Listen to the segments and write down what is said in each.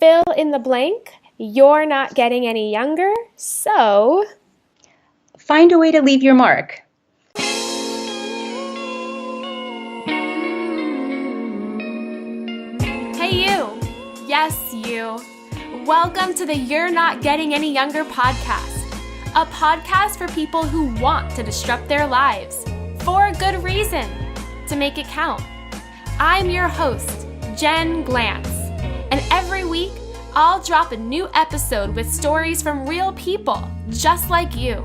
Fill in the blank. You're not getting any younger, so find a way to leave your mark. Hey you! Yes, you! Welcome to the You're Not Getting Any Younger podcast, a podcast for people who want to disrupt their lives for a good reason, to make it count. I'm your host, Jen Glantz, and every week I'll drop a new episode with stories from real people just like you,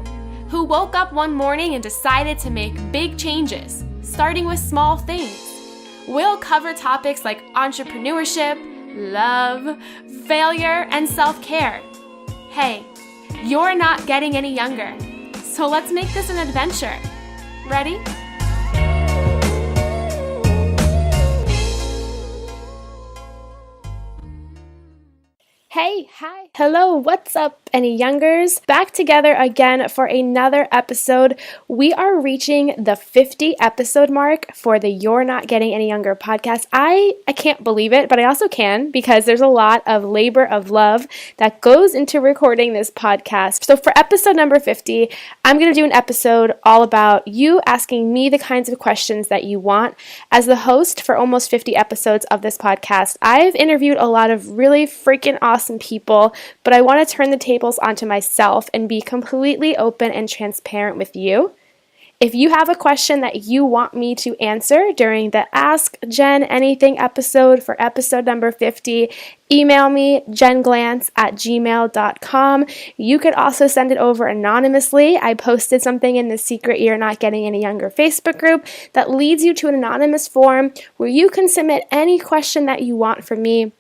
who woke up one morning and decided to make big changes, starting with small things. We'll cover topics like entrepreneurship, love, failure, and self-care. Hey, you're not getting any younger, so let's make this an adventure. Ready? Hey, hi, hello, what's up, any youngers? Back together again for another episode. We are reaching the 50 episode mark for the You're Not Getting Any Younger podcast. I can't believe it, but I also can because there's a lot of labor of love that goes into recording this podcast. So for episode number 50, I'm going to do an episode all about you asking me the kinds of questions that you want. As the host for almost 50 episodes of this podcast, I've interviewed a lot of really freaking awesome people, but I want to turn the tables onto myself and be completely open and transparent with you. If you have a question that you want me to answer during the Ask Jen Anything episode for episode number 50, email me, jenglantz@gmail.com. You could also send it over anonymously. I posted something in the Secret You're Not Getting Any Younger Facebook group that leads you to an anonymous form where you can submit any question that you want from me.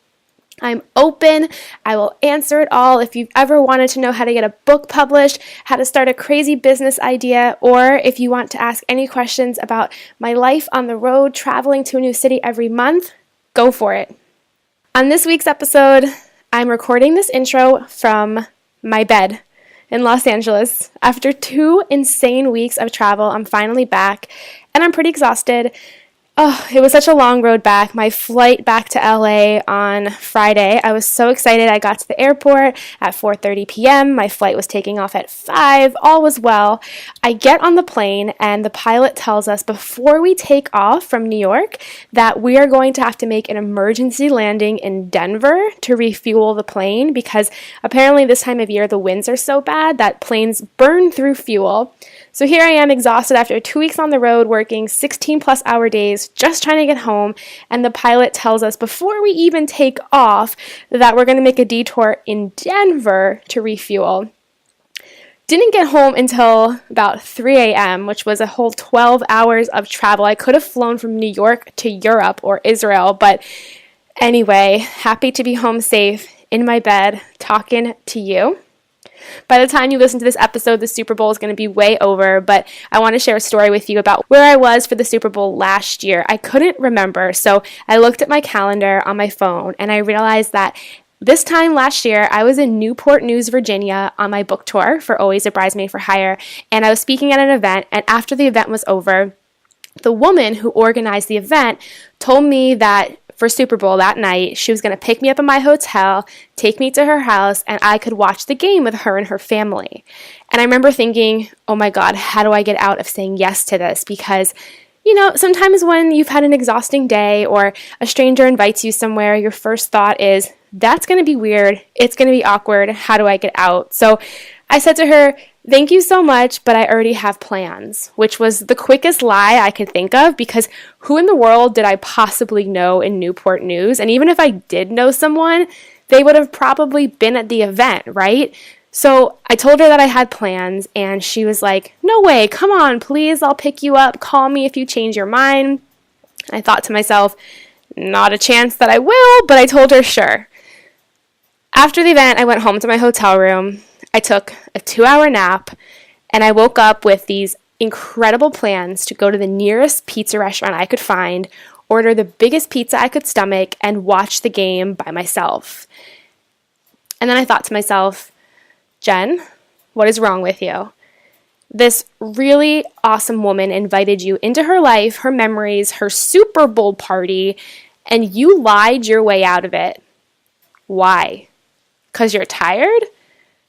I'm open. I will answer it all. If you've ever wanted to know how to get a book published, how to start a crazy business idea, or if you want to ask any questions about my life on the road, traveling to a new city every month, go for it. On this week's episode, I'm recording this intro from my bed in Los Angeles. After 2 insane weeks of travel, I'm finally back, and I'm pretty exhausted. Oh, it was such a long road back. My flight back to LA on Friday, I was so excited. I got to the airport at 4:30 p.m. My flight was taking off at 5. All was well. I get on the plane and the pilot tells us before we take off from New York that we are going to have to make an emergency landing in Denver to refuel the plane because apparently this time of year the winds are so bad that planes burn through fuel. So here I am exhausted after 2 weeks on the road working 16 plus hour days just trying to get home, and the pilot tells us before we even take off that we're going to make a detour in Denver to refuel. Didn't get home until about 3 a.m., which was a whole 12 hours of travel. I could have flown from New York to Europe or Israel, but anyway, happy to be home safe in my bed talking to you. By the time you listen to this episode, the Super Bowl is going to be way over, but I want to share a story with you about where I was for the Super Bowl last year. I couldn't remember, so I looked at my calendar on my phone, and I realized that this time last year, I was in Newport News, Virginia on my book tour for Always a Bridesmaid for Hire, and I was speaking at an event, and after the event was over, the woman who organized the event told me that for Super Bowl that night, she was going to pick me up in my hotel, take me to her house, and I could watch the game with her and her family. And I remember thinking, oh my God, how do I get out of saying yes to this? Because, you know, sometimes when you've had an exhausting day or a stranger invites you somewhere, your first thought is, that's going to be weird, it's going to be awkward, how do I get out? So I said to her, thank you so much, but I already have plans, which was the quickest lie I could think of because who in the world did I possibly know in Newport News? And even if I did know someone, they would have probably been at the event, right? So I told her that I had plans and she was like, no way, come on, please, I'll pick you up, call me if you change your mind. I thought to myself, not a chance that I will, but I told her sure. After the event, I went home to my hotel room. I took a 2-hour nap, and I woke up with these incredible plans to go to the nearest pizza restaurant I could find, order the biggest pizza I could stomach, and watch the game by myself. And then I thought to myself, Jen, what is wrong with you? This really awesome woman invited you into her life, her memories, her Super Bowl party, and you lied your way out of it. Why? Because you're tired?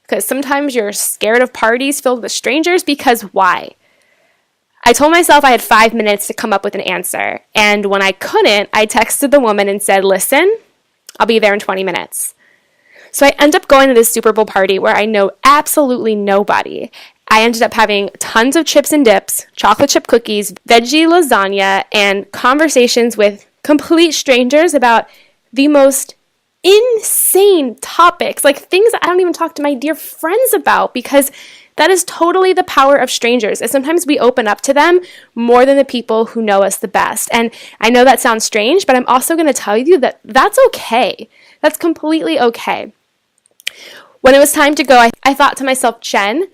Because sometimes you're scared of parties filled with strangers? Because why? I told myself I had 5 minutes to come up with an answer. And when I couldn't, I texted the woman and said, listen, I'll be there in 20 minutes. So I end up going to this Super Bowl party where I know absolutely nobody. I ended up having tons of chips and dips, chocolate chip cookies, veggie lasagna, and conversations with complete strangers about the most insane topics, like things that I don't even talk to my dear friends about, because that is totally the power of strangers. And sometimes we open up to them more than the people who know us the best. And I know that sounds strange, but I'm also going to tell you that that's okay. That's completely okay. When it was time to go, I thought to myself, Jen,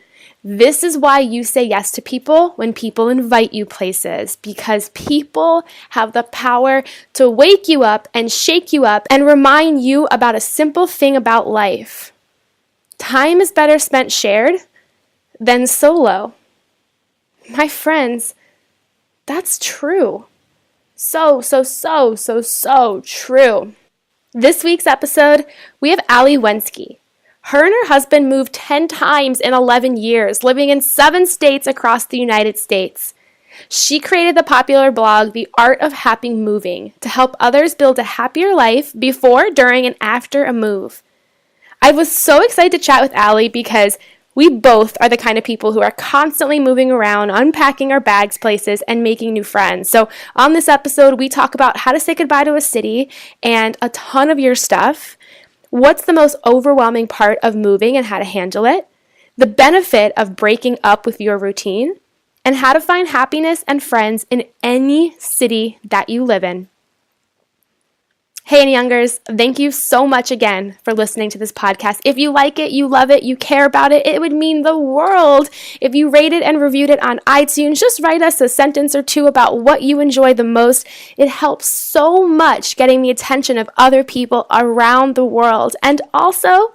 this is why you say yes to people when people invite you places, because people have the power to wake you up and shake you up and remind you about a simple thing about life. Time is better spent shared than solo. My friends, that's true. So true. This week's episode, we have Wenzke. Her and her husband moved 10 times in 11 years, living in 7 states across the United States. She created the popular blog, The Art of Happy Moving, to help others build a happier life before, during, and after a move. I was so excited to chat with Allie because we both are the kind of people who are constantly moving around, unpacking our bags places, and making new friends. So on this episode, we talk about how to say goodbye to a city and a ton of your stuff. What's the most overwhelming part of moving and how to handle it? The benefit of breaking up with your routine, and how to find happiness and friends in any city that you live in. Hey, Any Youngers, thank you so much again for listening to this podcast. If you like it, you love it, you care about it, it would mean the world if you rated and reviewed it on iTunes. Just write us a sentence or two about what you enjoy the most. It helps so much getting the attention of other people around the world. And also,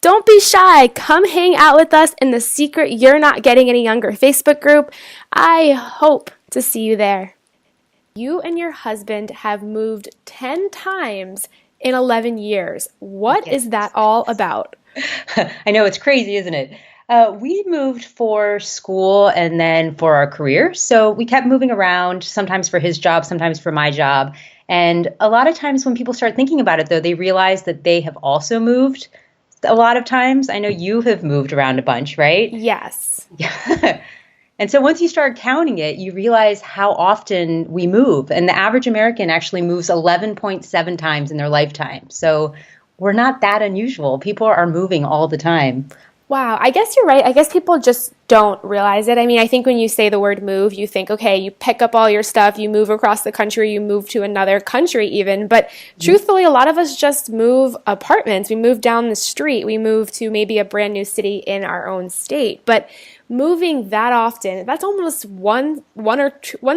don't be shy. Come hang out with us in the secret You're Not Getting Any Younger Facebook group. I hope to see you there. You and your husband have moved 10 times in 11 years. What is that all about? I know, it's crazy, isn't it? We moved for school and then for our career. So we kept moving around, sometimes for his job, sometimes for my job. And a lot of times when people start thinking about it, though, they realize that they have also moved a lot of times. I know you have moved around a bunch, right? Yes. Yeah. And so once you start counting it, you realize how often we move. And the average American actually moves 11.7 times in their lifetime. So we're not that unusual. People are moving all the time. Wow, I guess you're right. I guess people just don't realize it. I mean, I think when you say the word move, you think, okay, you pick up all your stuff, you move across the country, you move to another country even. But truthfully, a lot of us just move apartments. We move down the street. We move to maybe a brand new city in our own state. But moving that often, that's almost one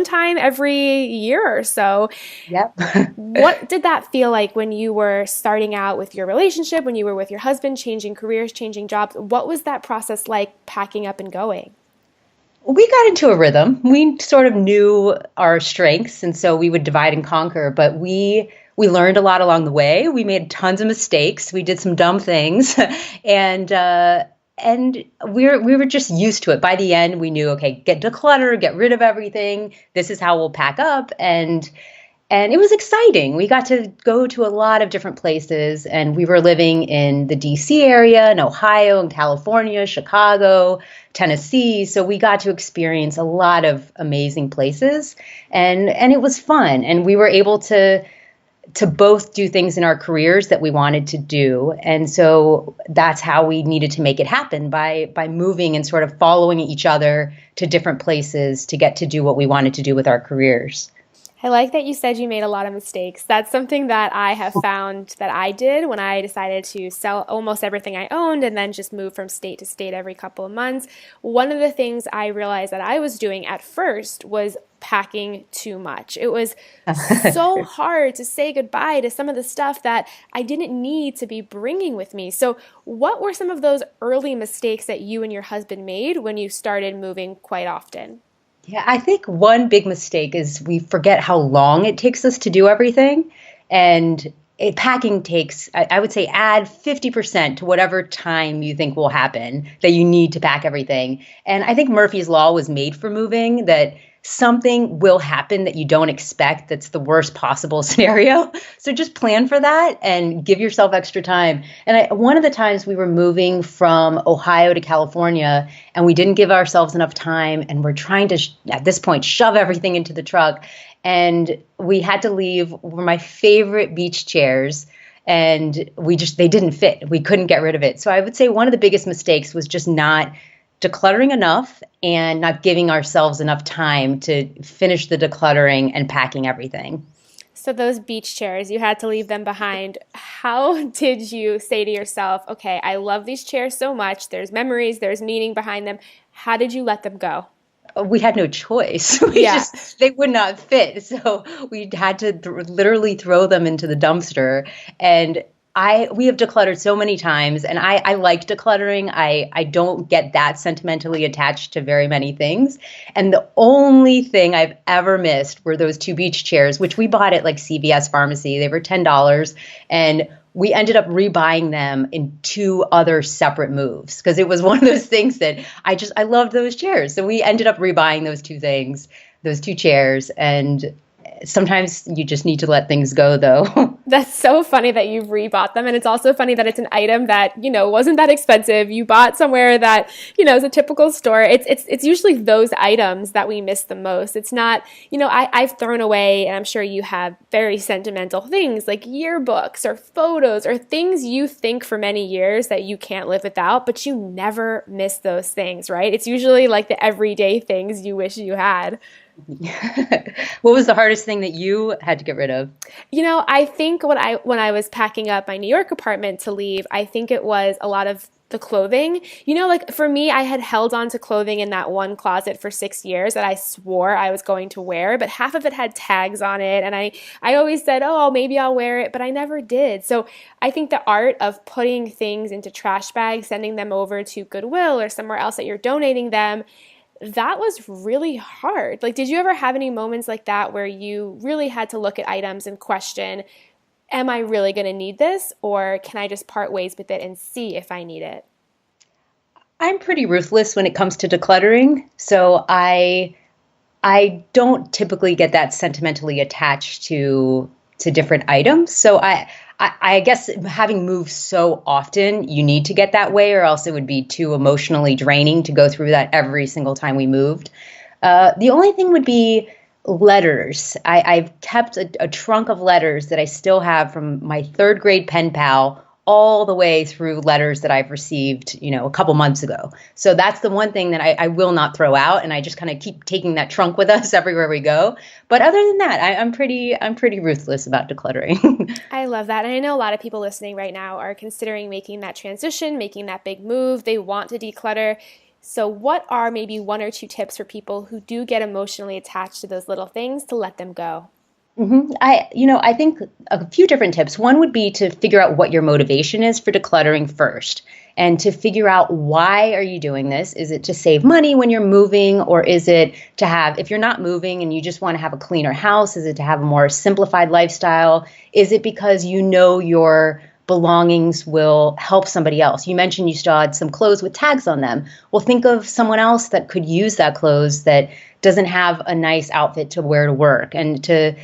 time every year or so. Yep. What did that feel like when you were starting out with your relationship, when you were with your husband, changing careers, changing jobs? What was that process like, packing up and going? We got into a rhythm. We sort of knew our strengths, and so we would divide and conquer, but we learned a lot along the way. We made tons of mistakes. We did some dumb things, and we were just used to it. By the end, we knew, okay, declutter, get rid of everything. This is how we'll pack up. And it was exciting. We got to go to a lot of different places, and we were living in the DC area, in Ohio, in California, Chicago, Tennessee. So we got to experience a lot of amazing places, and it was fun. And we were able to both do things in our careers that we wanted to do. And so that's how we needed to make it happen, by moving and sort of following each other to different places to get to do what we wanted to do with our careers. I like that you said you made a lot of mistakes. That's something that I have found that I did when I decided to sell almost everything I owned and then just move from state to state every couple of months. One of the things I realized that I was doing at first was packing too much. It was so hard to say goodbye to some of the stuff that I didn't need to be bringing with me. So what were some of those early mistakes that you and your husband made when you started moving quite often? Yeah, I think one big mistake is we forget how long it takes us to do everything. And packing takes, I would say, add 50% to whatever time you think will happen that you need to pack everything. And I think Murphy's Law was made for moving, that something will happen that you don't expect. That's the worst possible scenario. So just plan for that and give yourself extra time. And one of the times we were moving from Ohio to California and we didn't give ourselves enough time, and we're trying to, at this point, shove everything into the truck. And we had to leave my favorite beach chairs, and they didn't fit. We couldn't get rid of it. So I would say one of the biggest mistakes was just not decluttering enough and not giving ourselves enough time to finish the decluttering and packing everything. So those beach chairs, you had to leave them behind. How did you say to yourself, okay, I love these chairs so much. There's memories, there's meaning behind them. How did you let them go? We had no choice. They would not fit. So we had to literally throw them into the dumpster. And we have decluttered so many times, and I like decluttering. I don't get that sentimentally attached to very many things. And the only thing I've ever missed were those 2 beach chairs, which we bought at like CVS Pharmacy. They were $10, and we ended up rebuying them in 2 other separate moves because it was one of those things that I loved those chairs. So we ended up rebuying those 2 things, those 2 chairs, and sometimes you just need to let things go, though. That's so funny that you've rebought them. And it's also funny that it's an item that, wasn't that expensive. You bought somewhere that, is a typical store. It's usually those items that we miss the most. It's not, I've thrown away, and I'm sure you have, very sentimental things like yearbooks or photos or things you think for many years that you can't live without, but you never miss those things, right? It's usually like the everyday things you wish you had. What was the hardest thing that you had to get rid of? I think when I was packing up my New York apartment to leave, I think it was a lot of the clothing. Like for me, I had held on to clothing in that one closet for 6 years that I swore I was going to wear, but half of it had tags on it. And I always said, oh, maybe I'll wear it, but I never did. So I think the art of putting things into trash bags, sending them over to Goodwill or somewhere else that you're donating them, that was really hard. Like, did you ever have any moments like that where you really had to look at items and question, am I really going to need this, or can I just part ways with it and see if I need it? I'm pretty ruthless when it comes to decluttering. So I don't typically get that sentimentally attached to different items. So I guess having moved so often, you need to get that way, or else it would be too emotionally draining to go through that every single time we moved. The only thing would be letters. I've kept a trunk of letters that I still have from my 3rd grade pen pal all the way through letters that I've received, a couple months ago. So that's the one thing that I will not throw out, and I just kind of keep taking that trunk with us everywhere we go. But other than that, I'm pretty ruthless about decluttering. I love that. And I know a lot of people listening right now are considering making that transition, making that big move. They want to declutter. So what are maybe 1 or 2 tips for people who do get emotionally attached to those little things to let them go? Mm-hmm. I think a few different tips. One would be to figure out what your motivation is for decluttering first, and to figure out, why are you doing this? Is it to save money when you're moving, or is it to have, if you're not moving and you just want to have a cleaner house, is it to have a more simplified lifestyle? Is it because your belongings will help somebody else? You mentioned you still had some clothes with tags on them. Well, think of someone else that could use that clothes that doesn't have a nice outfit to wear to work, and to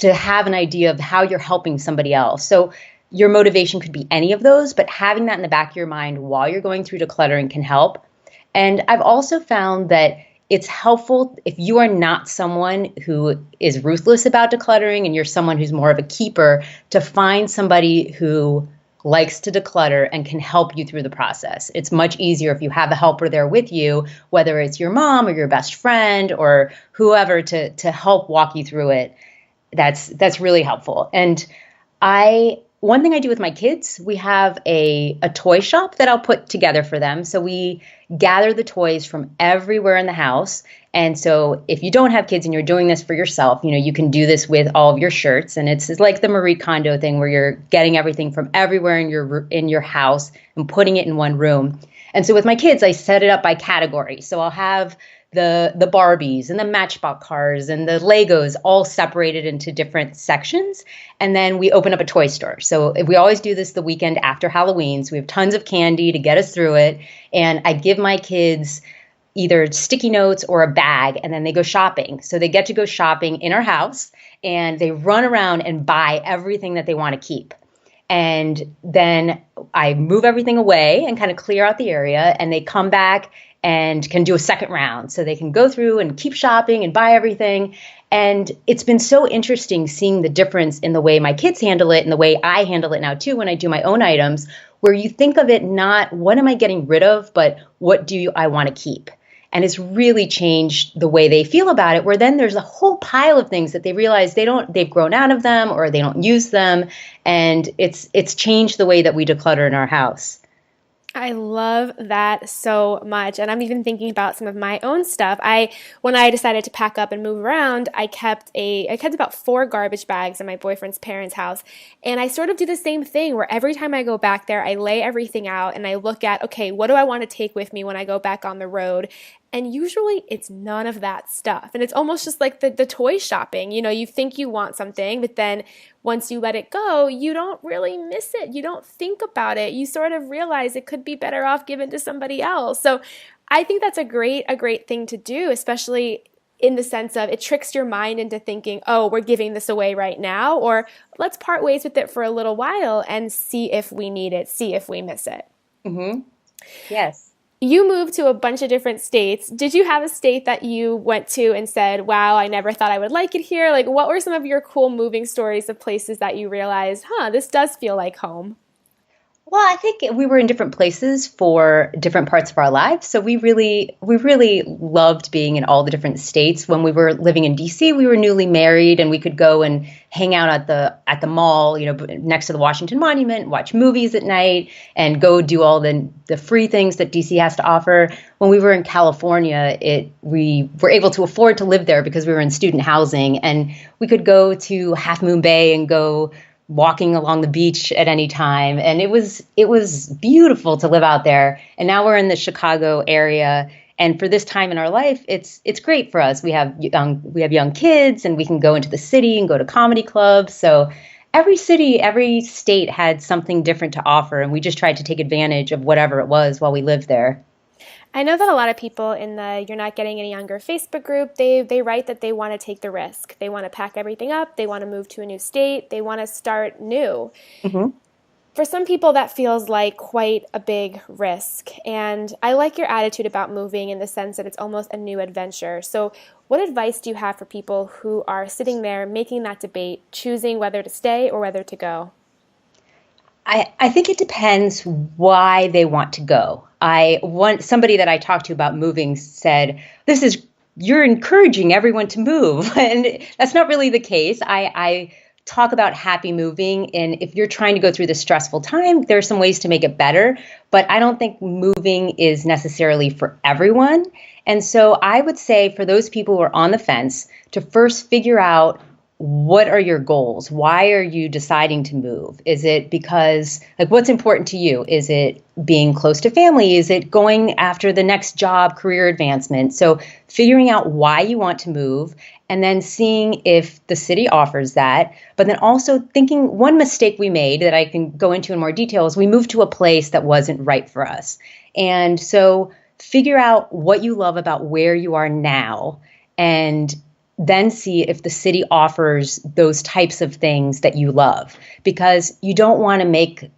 have an idea of how you're helping somebody else. So your motivation could be any of those, but having that in the back of your mind while you're going through decluttering can help. And I've also found that it's helpful if you are not someone who is ruthless about decluttering and you're someone who's more of a keeper, to find somebody who likes to declutter and can help you through the process. It's much easier if you have a helper there with you, whether it's your mom or your best friend or whoever, to help walk you through it. That's really helpful. And one thing I do with my kids, we have a toy shop that I'll put together for them. So we gather the toys from everywhere in the house. And so if you don't have kids and you're doing this for yourself, you can do this with all of your shirts. And it's like the Marie Kondo thing, where you're getting everything from everywhere in your house and putting it in one room. And so with my kids, I set it up by category. So I'll have the Barbies and the Matchbox cars and the Legos all separated into different sections. And then we open up a toy store. So we always do this the weekend after Halloween. So we have tons of candy to get us through it. And I give my kids either sticky notes or a bag, and then they go shopping. So they get to go shopping in our house, and they run around and buy everything that they want to keep. And then I move everything away and kind of clear out the area, and they come back and can do a second round. So they can go through and keep shopping and buy everything. And it's been so interesting seeing the difference in the way my kids handle it and the way I handle it now too when I do my own items, where you think of it not what am I getting rid of, but what do I want to keep? And it's really changed the way they feel about it, where then there's a whole pile of things that they realize they've grown out of them or they don't use them. And it's changed the way that we declutter in our house. I love that so much. And I'm even thinking about some of my own stuff. When I decided to pack up and move around, I kept about 4 garbage bags in my boyfriend's parents' house. And I sort of do the same thing where every time I go back there, I lay everything out and I look at, okay, what do I want to take with me when I go back on the road? And usually it's none of that stuff. And it's almost just like the toy shopping. You think you want something, but then once you let it go, you don't really miss it. You don't think about it. You sort of realize it could be better off given to somebody else. So I think that's a great thing to do, especially in the sense of it tricks your mind into thinking, oh, we're giving this away right now, or let's part ways with it for a little while and see if we need it, see if we miss it. Mm-hmm. Yes. You moved to a bunch of different states. Did you have a state that you went to and said, wow, I never thought I would like it here? Like, what were some of your cool moving stories of places that you realized, this does feel like home? Well, I think we were in different places for different parts of our lives. So we really loved being in all the different states. When we were living in DC, we were newly married and we could go and hang out at the mall, next to the Washington Monument, watch movies at night and go do all the free things that DC has to offer. When we were in California, we were able to afford to live there because we were in student housing, and we could go to Half Moon Bay and go walking along the beach at any time. And it was beautiful to live out there. And now we're in the Chicago area. And for this time in our life, it's great for us. We have young kids and we can go into the city and go to comedy clubs. So every city, every state had something different to offer. And we just tried to take advantage of whatever it was while we lived there. I know that a lot of people in the You're Not Getting Any Younger Facebook group, they write that they want to take the risk. They want to pack everything up. They want to move to a new state. They want to start new. Mm-hmm. For some people, that feels like quite a big risk. And I like your attitude about moving in the sense that it's almost a new adventure. So what advice do you have for people who are sitting there making that debate, choosing whether to stay or whether to go? I think it depends why they want to go. Somebody that I talked to about moving said, you're encouraging everyone to move. And that's not really the case. I talk about happy moving. And if you're trying to go through this stressful time, there are some ways to make it better. But I don't think moving is necessarily for everyone. And so I would say for those people who are on the fence to first figure out, what are your goals? Why are you deciding to move? Is it because, what's important to you? Is it being close to family? Is it going after the next job, career advancement? So figuring out why you want to move and then seeing if the city offers that. But then also thinking one mistake we made that I can go into in more detail is we moved to a place that wasn't right for us. And so figure out what you love about where you are now and then see if the city offers those types of things that you love, because you don't want to make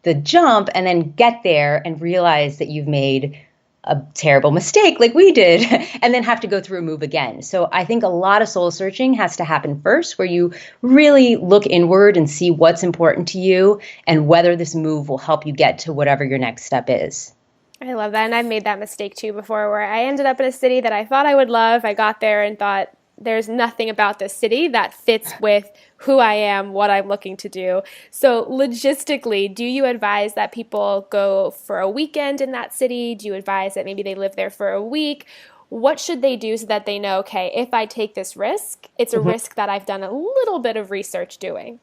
the jump and then get there and realize that you've made a terrible mistake like we did and then have to go through a move again. So I think a lot of soul searching has to happen first, where you really look inward and see what's important to you and whether this move will help you get to whatever your next step is. I love that. And I've made that mistake too before, where I ended up in a city that I thought I would love. I got there and thought, there's nothing about this city that fits with who I am, what I'm looking to do. So logistically, do you advise that people go for a weekend in that city? Do you advise that maybe they live there for a week? What should they do so that they know, okay, if I take this risk, it's a risk that I've done a little bit of research doing?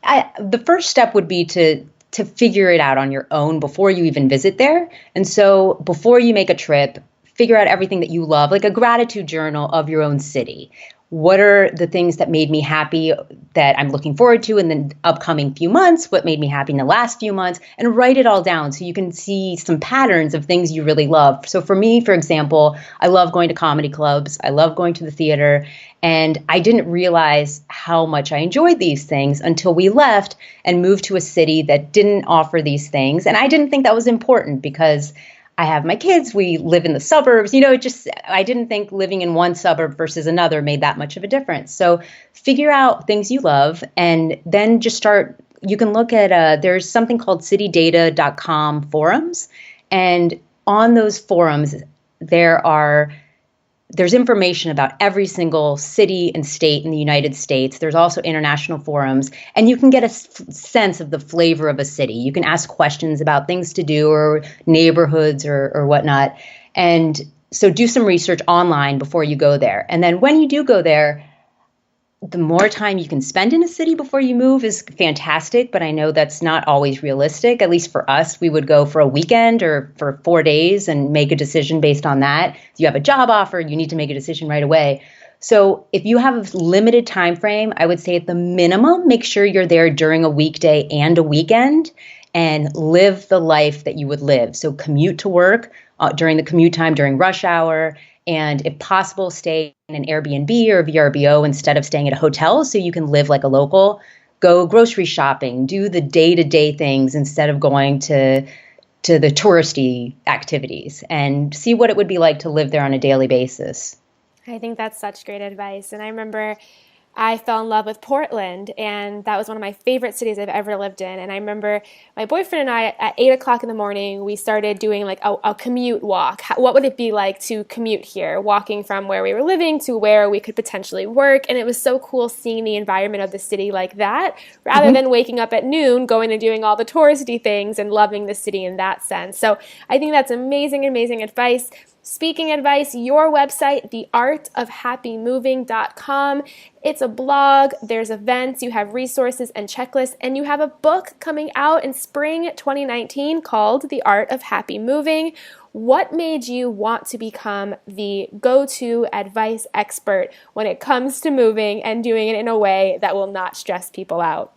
The first step would be to figure it out on your own before you even visit there. And so before you make a trip, figure out everything that you love, like a gratitude journal of your own city. What are the things that made me happy that I'm looking forward to in the upcoming few months? What made me happy in the last few months? And write it all down so you can see some patterns of things you really love. So for me, for example, I love going to comedy clubs. I love going to the theater. And I didn't realize how much I enjoyed these things until we left and moved to a city that didn't offer these things. And I didn't think that was important because I have my kids, we live in the suburbs, I didn't think living in one suburb versus another made that much of a difference. So figure out things you love and then just start. You can look at, there's something called citydata.com forums. And on those forums, there's information about every single city and state in the United States. There's also international forums, and you can get a sense of the flavor of a city. You can ask questions about things to do or neighborhoods or whatnot. And so do some research online before you go there. And then when you do go there, the more time you can spend in a city before you move is fantastic, but I know that's not always realistic. At least for us, we would go for a weekend or for 4 days and make a decision based on that. If you have a job offer, you need to make a decision right away. So if you have a limited time frame, I would say at the minimum, make sure you're there during a weekday and a weekend and live the life that you would live. So commute to work during the commute time, during rush hour, and if possible, stay in an Airbnb or VRBO instead of staying at a hotel so you can live like a local. Go grocery shopping, do the day-to-day things instead of going to the touristy activities, and see what it would be like to live there on a daily basis. I think that's such great advice. And I remember I fell in love with Portland, and that was one of my favorite cities I've ever lived in. And I remember my boyfriend and I, at 8 o'clock in the morning, we started doing like a commute walk. What would it be like to commute here, walking from where we were living to where we could potentially work? And it was so cool seeing the environment of the city like that, rather than waking up at noon, going and doing all the touristy things and loving the city in that sense. So I think that's amazing, amazing advice. Speaking advice, your website, theartofhappymoving.com. It's a blog, there's events, you have resources and checklists, and you have a book coming out in spring 2019 called The Art of Happy Moving. What made you want to become the go-to advice expert when it comes to moving and doing it in a way that will not stress people out?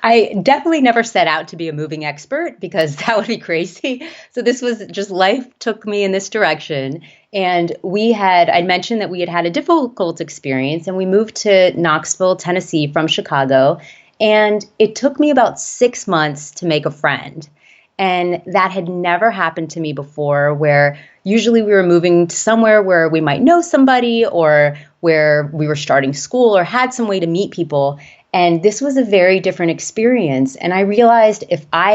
I definitely never set out to be a moving expert because that would be crazy. So this was just life took me in this direction. And I'd mentioned that we had had a difficult experience and we moved to Knoxville, Tennessee from Chicago. And it took me about 6 months to make a friend. And that had never happened to me before, where usually we were moving to somewhere where we might know somebody or where we were starting school or had some way to meet people. And this was a very different experience. And I realized if I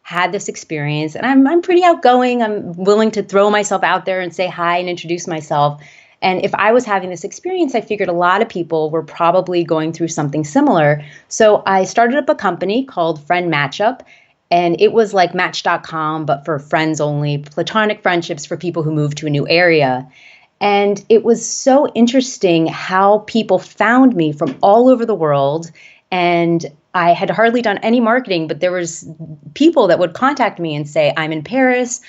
had this experience, and I'm pretty outgoing, I'm willing to throw myself out there and say hi and introduce myself. And if I was having this experience, I figured a lot of people were probably going through something similar. So I started up a company called Friend Matchup. And it was like Match.com, but for friends only, platonic friendships for people who moved to a new area. And it was so interesting how people found me from all over the world. And I had hardly done any marketing, but there was people that would contact me and say, I'm in Paris,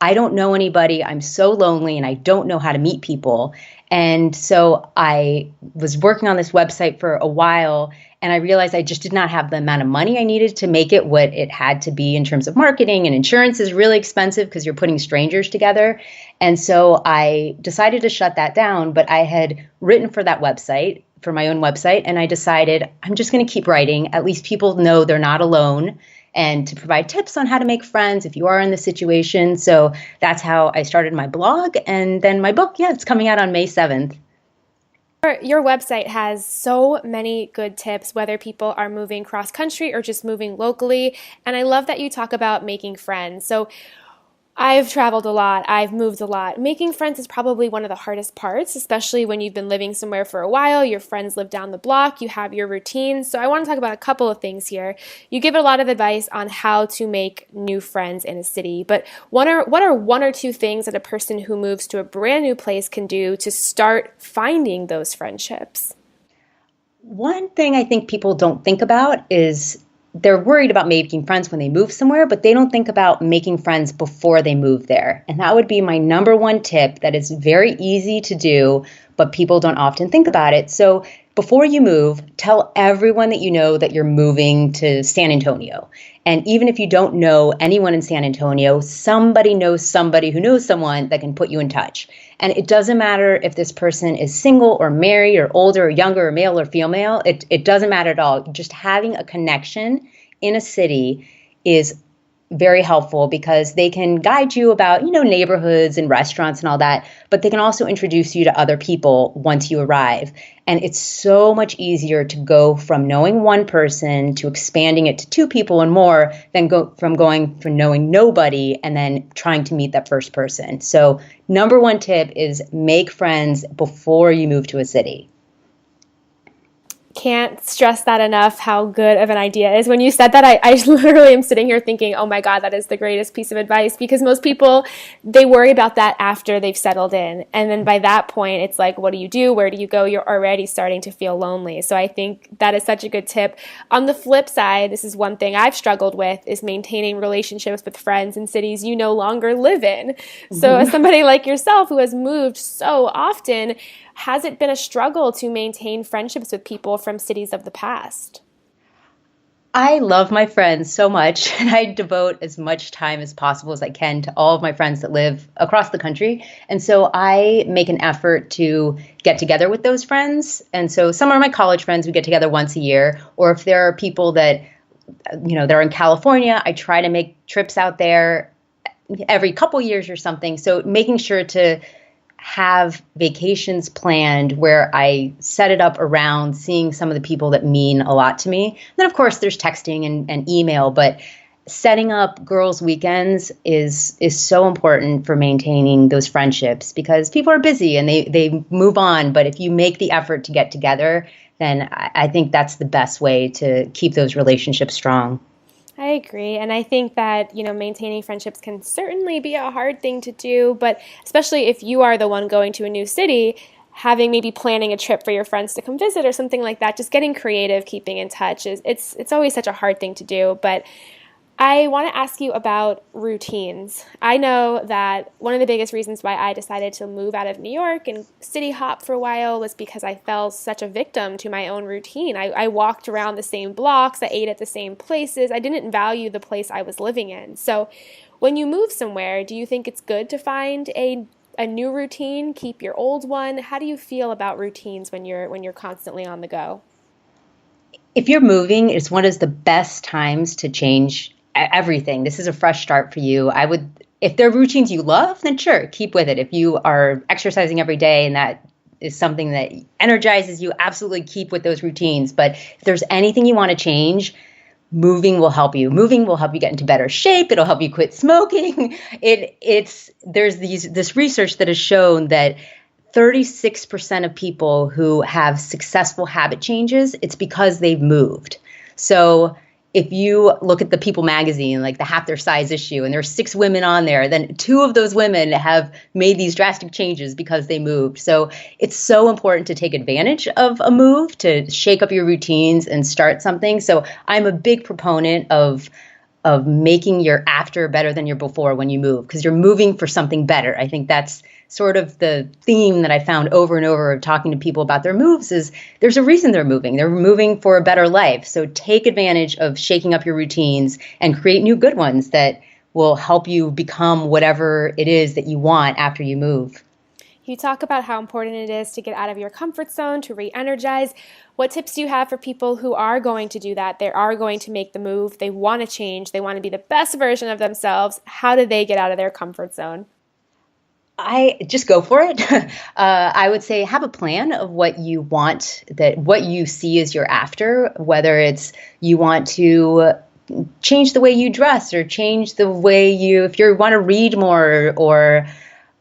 I don't know anybody, I'm so lonely, and I don't know how to meet people. And so I was working on this website for a while, and I realized I just did not have the amount of money I needed to make it what it had to be in terms of marketing, and insurance is really expensive because you're putting strangers together. And so I decided to shut that down, but I had written for that website, for my own website, and I decided I'm just going to keep writing. At least people know they're not alone, and to provide tips on how to make friends if you are in this situation. So that's how I started my blog. And then my book, it's coming out on May 7th. Your website has so many good tips, whether people are moving cross country or just moving locally. And I love that you talk about making friends. So I've traveled a lot. I've moved a lot. Making friends is probably one of the hardest parts, especially when you've been living somewhere for a while. Your friends live down the block. You have your routines. So I want to talk about a couple of things here. You give a lot of advice on how to make new friends in a city, but what are one or two things that a person who moves to a brand new place can do to start finding those friendships? One thing I think people don't think about is they're worried about making friends when they move somewhere, but they don't think about making friends before they move there. And that would be my number one tip that is very easy to do, but people don't often think about it. So before you move, tell everyone that you know that you're moving to San Antonio. And even if you don't know anyone in San Antonio, somebody knows somebody who knows someone that can put you in touch. And it doesn't matter if this person is single or married or older or younger or male or female. It doesn't matter at all. Just having a connection in a city is very helpful because they can guide you about, neighborhoods and restaurants and all that, but they can also introduce you to other people once you arrive. And it's so much easier to go from knowing one person to expanding it to two people and more than going from knowing nobody and then trying to meet that first person. So number one tip is make friends before you move to a city. Can't stress that enough, how good of an idea is. When you said that, I literally am sitting here thinking, oh my God, that is the greatest piece of advice, because most people, they worry about that after they've settled in. And then by that point, it's like, what do you do? Where do you go? You're already starting to feel lonely. So I think that is such a good tip. On the flip side, this is one thing I've struggled with, is maintaining relationships with friends in cities you no longer live in. So as somebody like yourself who has moved so often, has it been a struggle to maintain friendships with people from cities of the past? I love my friends so much, and I devote as much time as possible as I can to all of my friends that live across the country. And so I make an effort to get together with those friends. And so some of my college friends, we get together once a year. Or if there are people that, they're in California, I try to make trips out there every couple years or something. So making sure to have vacations planned where I set it up around seeing some of the people that mean a lot to me. And then, of course, there's texting and email, but setting up girls' weekends is so important for maintaining those friendships because people are busy and they move on. But if you make the effort to get together, then I think that's the best way to keep those relationships strong. I agree. And I think that, maintaining friendships can certainly be a hard thing to do, but especially if you are the one going to a new city, having maybe planning a trip for your friends to come visit or something like that, just getting creative, keeping in touch it's always such a hard thing to do. But I want to ask you about routines. I know that one of the biggest reasons why I decided to move out of New York and city hop for a while was because I fell such a victim to my own routine. I walked around the same blocks, I ate at the same places, I didn't value the place I was living in. So when you move somewhere, do you think it's good to find a new routine, keep your old one? How do you feel about routines when you're constantly on the go? If you're moving, it's one of the best times to change everything. This is a fresh start for you. If there are routines you love, then sure, keep with it. If you are exercising every day and that is something that energizes you, absolutely keep with those routines. But if there's anything you want to change, moving will help you. Moving will help you get into better shape. It'll help you quit smoking. There's this research that has shown that 36% of people who have successful habit changes, it's because they've moved. So if you look at the People magazine, like the Half Their Size issue, and there's 6 women on there, then 2 of those women have made these drastic changes because they moved. So it's so important to take advantage of a move, to shake up your routines and start something. So I'm a big proponent of making your after better than your before when you move, because you're moving for something better. I think that's sort of the theme that I found over and over of talking to people about their moves is there's a reason they're moving. They're moving for a better life. So take advantage of shaking up your routines and create new good ones that will help you become whatever it is that you want after you move. You talk about how important it is to get out of your comfort zone, to re-energize. What tips do you have for people who are going to do that? They are going to make the move. They want to change. They want to be the best version of themselves. How do they get out of their comfort zone? I just go for it. I would say have a plan of what you want, what you see as your after, whether it's you want to change the way you dress or change the way if you want to read more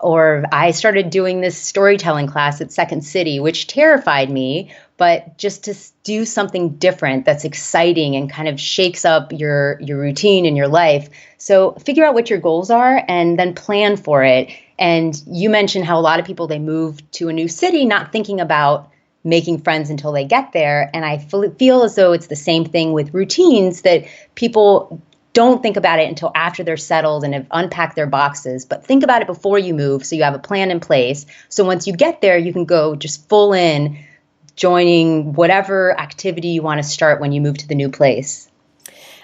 or I started doing this storytelling class at Second City, which terrified me, but just to do something different that's exciting and kind of shakes up your routine in your life. So figure out what your goals are and then plan for it. And you mentioned how a lot of people, they move to a new city not thinking about making friends until they get there. And I feel as though it's the same thing with routines, that people don't think about it until after they're settled and have unpacked their boxes, but think about it before you move so you have a plan in place. So once you get there, you can go just full in, joining whatever activity you want to start when you move to the new place.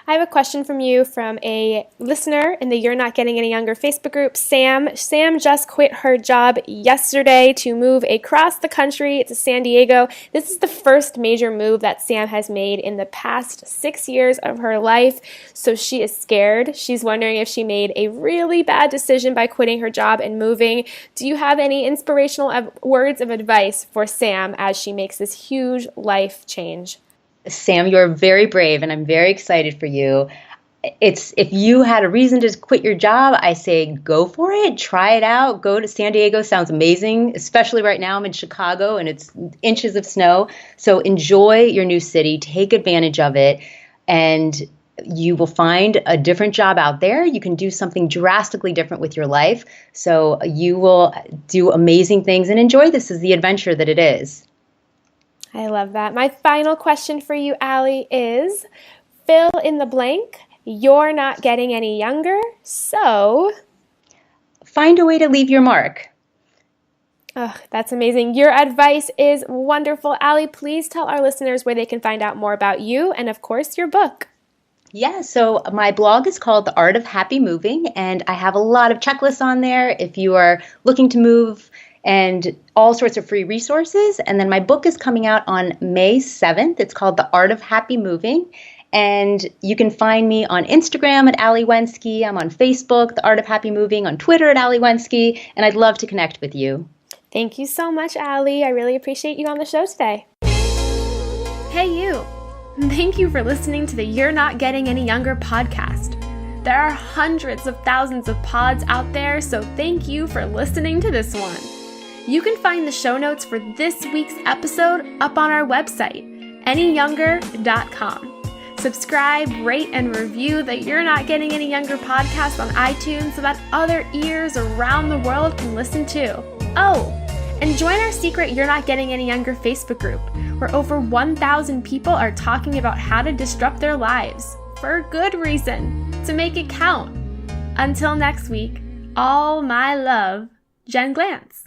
I have a question from you from a listener in the You're Not Getting Any Younger Facebook group, Sam. Sam just quit her job yesterday to move across the country to San Diego. This is the first major move that Sam has made in the past 6 years of her life, so she is scared. She's wondering if she made a really bad decision by quitting her job and moving. Do you have any inspirational words of advice for Sam as she makes this huge life change? Sam, you're very brave, and I'm very excited for you. If you had a reason to quit your job, I say go for it. Try it out. Go to San Diego. Sounds amazing, especially right now. I'm in Chicago, and it's inches of snow. So enjoy your new city. Take advantage of it, and you will find a different job out there. You can do something drastically different with your life. So you will do amazing things and enjoy this as the adventure that it is. I love that. My final question for you, Allie, is fill in the blank. You're not getting any younger, so find a way to leave your mark. Oh, that's amazing. Your advice is wonderful. Allie, please tell our listeners where they can find out more about you and, of course, your book. Yeah, so my blog is called The Art of Happy Moving, and I have a lot of checklists on there if you are looking to move, and all sorts of free resources. And then my book is coming out on May 7th. It's called The Art of Happy Moving. And you can find me on Instagram at Allie Wenzke. I'm on Facebook, The Art of Happy Moving, on Twitter at Allie Wenzke. And I'd love to connect with you. Thank you so much, Allie. I really appreciate you on the show today. Hey, you. Thank you for listening to the You're Not Getting Any Younger podcast. There are hundreds of thousands of pods out there, so thank you for listening to this one. You can find the show notes for this week's episode up on our website, anyyounger.com. Subscribe, rate, and review the You're Not Getting Any Younger podcast on iTunes so that other ears around the world can listen too. Oh, and join our secret You're Not Getting Any Younger Facebook group, where over 1,000 people are talking about how to disrupt their lives, for a good reason, to make it count. Until next week, all my love, Jen Glantz.